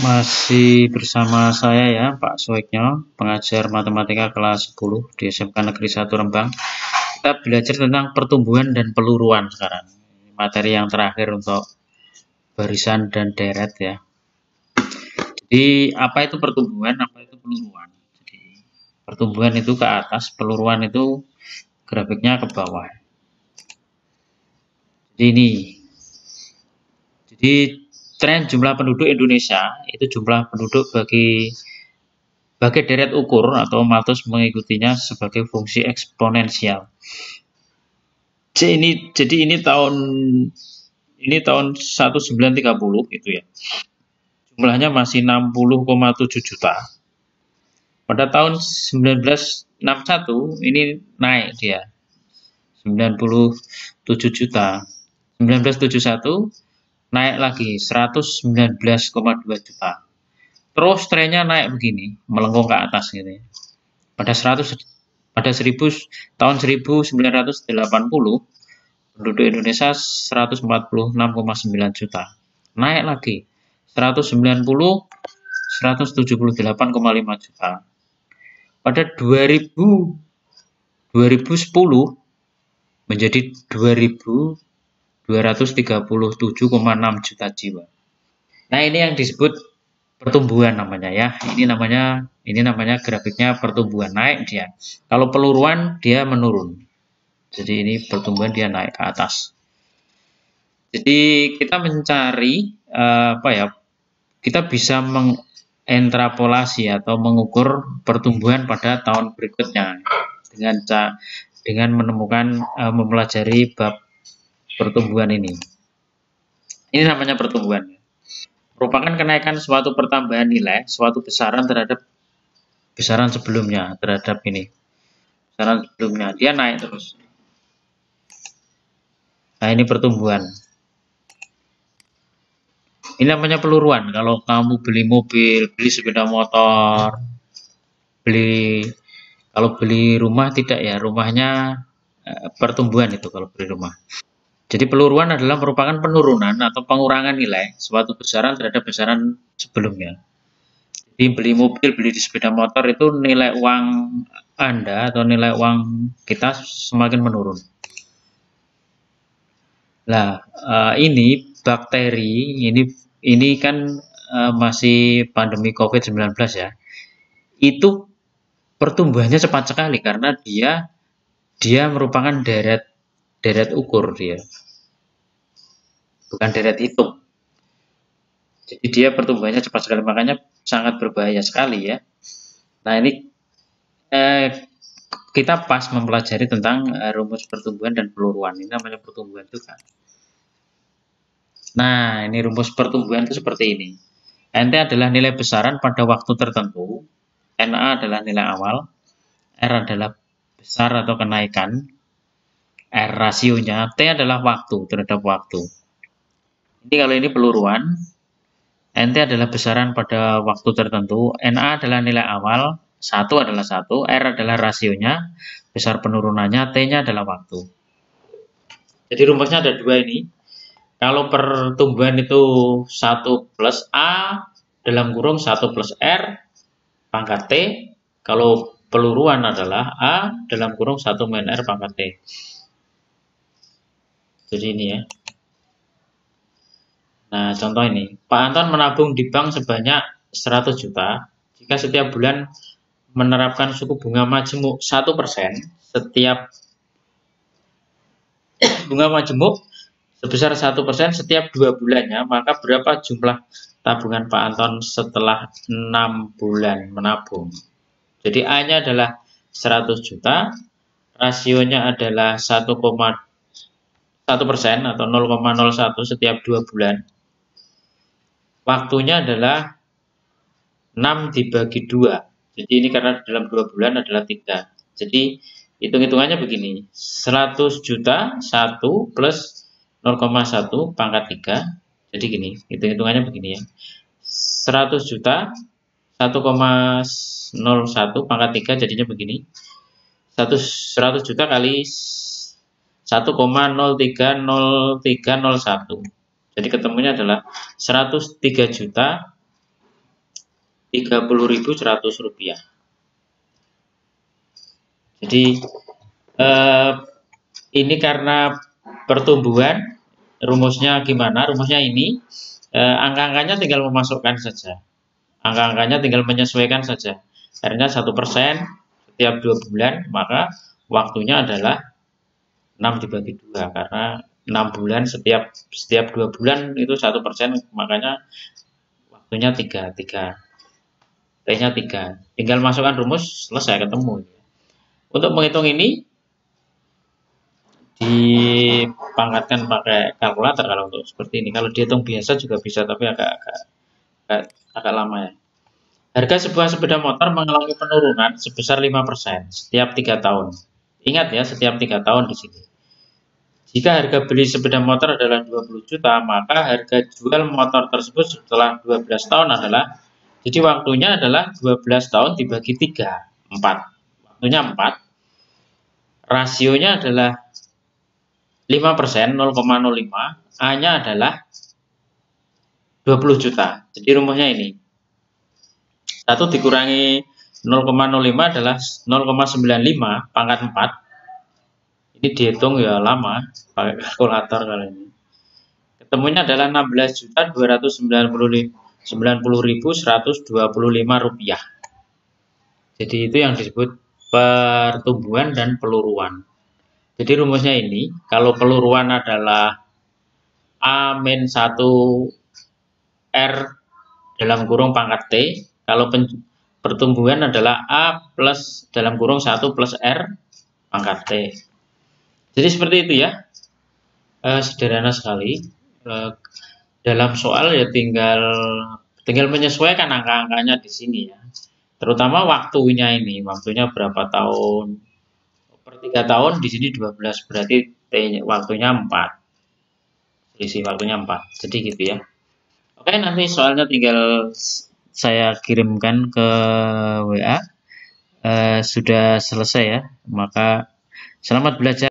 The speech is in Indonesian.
Masih bersama saya ya, Pak Suweknya, pengajar matematika kelas 10 di SMK Negeri 1 Rembang. Kita belajar tentang pertumbuhan dan peluruan sekarang. Materi yang terakhir untuk barisan dan deret ya. Jadi apa itu pertumbuhan, apa itu peluruan? Jadi pertumbuhan itu ke atas, peluruan itu grafiknya ke bawah. Jadi ini. Jadi tren jumlah penduduk Indonesia itu jumlah penduduk bagi deret ukur atau Malthus mengikutinya sebagai fungsi eksponensial. Jadi ini tahun 1930 itu ya. Jumlahnya masih 60,7 juta. Pada tahun 1961 ini naik dia 97 juta. 1971 naik lagi 119,2 juta. Terus trennya naik begini, melengkung ke atas gitu ya. Pada 1980 penduduk Indonesia 146,9 juta. Naik lagi 190 178,5 juta. Pada 2010 menjadi 2.237,6 juta jiwa. Nah, ini yang disebut pertumbuhan namanya ya. Ini namanya grafiknya pertumbuhan, naik dia. Kalau peluruan dia menurun. Jadi ini pertumbuhan dia naik ke atas. Jadi kita mencari kita bisa menginterpolasi atau mengukur pertumbuhan pada tahun berikutnya dengan menemukan mempelajari bab pertumbuhan ini. Ini namanya pertumbuhan. Merupakan kenaikan suatu pertambahan nilai, suatu besaran terhadap besaran sebelumnya, besaran sebelumnya dia naik terus. Nah, ini pertumbuhan. Ini namanya peluruan. Kalau kamu beli mobil, beli sepeda motor, kalau beli rumah tidak ya, rumahnya pertumbuhan itu kalau beli rumah. Jadi peluruan adalah merupakan penurunan atau pengurangan nilai suatu besaran terhadap besaran sebelumnya. Jadi beli mobil, beli di sepeda motor itu nilai uang Anda atau nilai uang kita semakin menurun. Nah, ini bakteri, ini kan masih pandemi COVID-19 ya. Itu pertumbuhannya cepat sekali karena dia merupakan deret ukur dia. Bukan deret hitung. Jadi dia pertumbuhannya cepat sekali, makanya sangat berbahaya sekali ya. Nah, ini kita pas mempelajari tentang rumus pertumbuhan dan peluruan. Ini namanya pertumbuhan juga. Nah, ini rumus pertumbuhan itu seperti ini. NT adalah nilai besaran pada waktu tertentu, NA adalah nilai awal, R adalah besar atau kenaikan, R rasionya, T adalah waktu terhadap waktu. Ini kalau ini peluruan, NT adalah besaran pada waktu tertentu, NA adalah nilai awal, 1 adalah 1, R adalah rasionya, besar penurunannya, T-nya adalah waktu. Jadi rumusnya ada dua ini. Kalau pertumbuhan itu 1 plus A dalam kurung 1 plus R pangkat T. Kalau peluruan adalah A dalam kurung 1 min R pangkat T. Jadi ini ya. Nah, contoh ini. Pak Anton menabung di bank sebanyak 100 juta. Jika setiap bulan menerapkan suku bunga majemuk 1%, setiap bunga majemuk sebesar 1% setiap 2 bulannya, maka berapa jumlah tabungan Pak Anton setelah 6 bulan menabung? Jadi A-nya adalah 100 juta, rasionya adalah 1,1% atau 0,01 setiap 2 bulan. Waktunya adalah 6 dibagi 2. Jadi ini karena dalam 2 bulan adalah 3. Jadi hitung-hitungannya begini, 100 juta 1 plus 0,1 pangkat 3. Jadi gini, hitung-hitungannya begini ya. 100 juta 1,01 pangkat 3 jadinya begini. 100 juta kali 1,030301. Jadi ketemunya adalah 103 juta Rp30.100. Jadi ini karena pertumbuhan, rumusnya gimana? Rumusnya ini angka-angkanya tinggal memasukkan saja. Angka-angkanya tinggal menyesuaikan saja. Akhirnya 1% setiap 2 bulan, maka waktunya adalah 6 dibagi 2, karena 6 bulan setiap 2 bulan itu 1%, makanya waktunya 3. T-nya 3. Tinggal masukkan rumus, selesai, ketemu. Untuk menghitung ini dipangkatkan pakai kalkulator kalau untuk seperti ini. Kalau dihitung biasa juga bisa, tapi agak lama ya. Harga sebuah sepeda motor mengalami penurunan sebesar 5% setiap 3 tahun. Ingat ya, setiap 3 tahun di sini. Jika harga beli sepeda motor adalah 20 juta, maka harga jual motor tersebut setelah 12 tahun adalah, jadi waktunya adalah 12 tahun dibagi 3, 4. Waktunya 4. Rasionya adalah 5%, 0,05. A-nya adalah 20 juta. Jadi rumusnya ini. 1 dikurangi 0,05 adalah 0,95 pangkat 4. Ini dihitung ya lama, pakai kalkulator kali ini. Ketemunya adalah Rp16.290.125. Jadi itu yang disebut pertumbuhan dan peluruan. Jadi rumusnya ini, kalau peluruan adalah A-1R dalam kurung pangkat T, kalau pertumbuhan adalah A plus dalam kurung 1 plus R pangkat T. Jadi seperti itu ya, sederhana sekali. Dalam soal ya tinggal menyesuaikan angka-angkanya di sini ya. Terutama waktunya ini, waktunya berapa tahun? Per 3 tahun di sini 12, berarti waktunya 4. Selisih waktunya 4. Jadi gitu ya. Oke, nanti soalnya tinggal saya kirimkan ke WA. Sudah selesai ya. Maka selamat belajar.